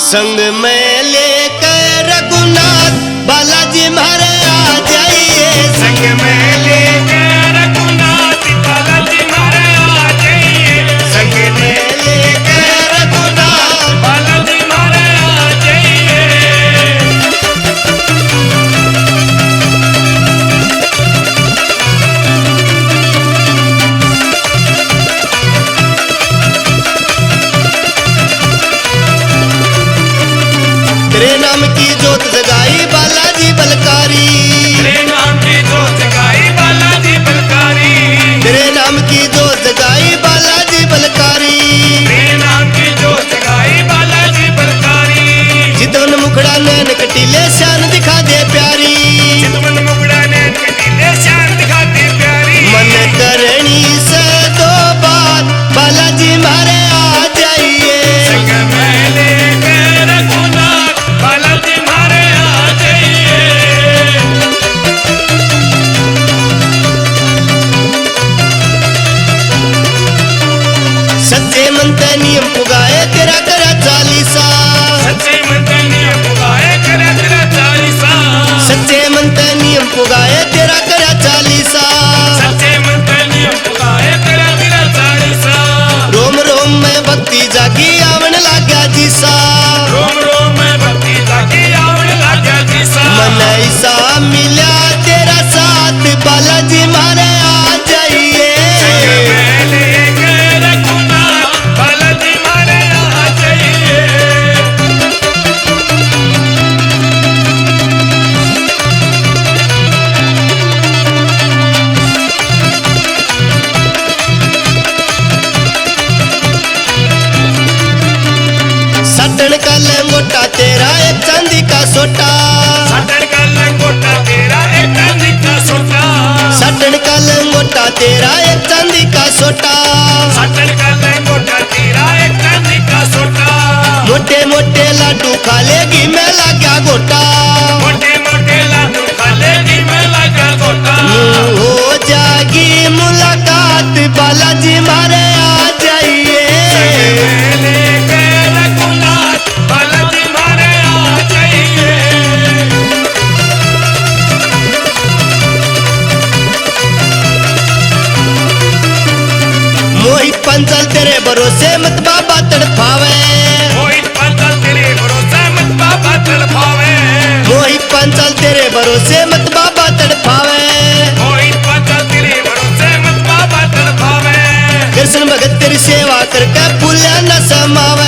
संग में लेकर रघुनाथ बालाजी मारे आ जाइए। संग में लेकर रघुनाथ बालाजी मारे आ जाइए। संग में लेकर रघुनाथ बालाजी मारे आ जाइए। तेरे नाम की जोत जगाई बालाजी बलकारी। तेरे नाम की जोत जगाई बालाजी बलकारी। तेरे नाम की जोत जगाई बालाजी बलकारी। तेरे नाम की जोत जगाई बालाजी बलकारी। चितवन मुखड़ा नैन कटीले शान दिखा दे प्यारी। चितवन मुखड़ा नैन कटीले शान दिखा दे प्यारी। मन करनी से दो बात बालाजी मारे आ जाइए। संग में लेकर रघुनाथ बालाजी मारे आ जाइए। सच्चे मन ते नियम पुगाए तेरा करा चालीसा। सच्चे मन ते नियम पुगाए तेरा तेरा चालीसा। सच्चे मन ते नियम पुगाए तेरा करा चालीसा। सच्चे मन ते नियम पुगाए तेरा तेरा चालीसा। रोम रोम में भक्ति जागी आवन लाग्या जीसा। रोम रोम में भक्ति जागी आवन लाग्या जीसा। मन ऐसा मिला तेरा साथ बालाजी मारे आ जाइए। संग में लेकर रघुनाथ बालाजी मारे आ जाइए। सटन का लंगोटा तेरा एक चांदी का सोटा। सटन का लंगोटा तेरा एक चांदी का सोटा। सटन का लंगोटा तेरा एक चांदी का सोटा। सटन का लंगोटा तेरा एक चांदी का सोटा। मोटे मोटे लाडू खा लेगी मैं लाग्या गोटा। मोटे मोटे लाडू खा लेगी मैं लगा गोटा। हो जागी मुलाकात बालाजी मारे आ जाइए। संग में लेकर रघुनाथ बालाजी मारे आ जाइए। मोहित पंचल तेरे भरोसे मत बाबा तड़फावे। मोहित पंचल तेरे भरोसे मत बाबा तड़पावे। मोहित पंचल तेरे भरोसे मत बाबा तड़फावे। मोहित पंचल तेरे भरोसे मत बाबा तड़पावे। कृष्ण भगत तेरी सेवा करके भूलिया न समावे।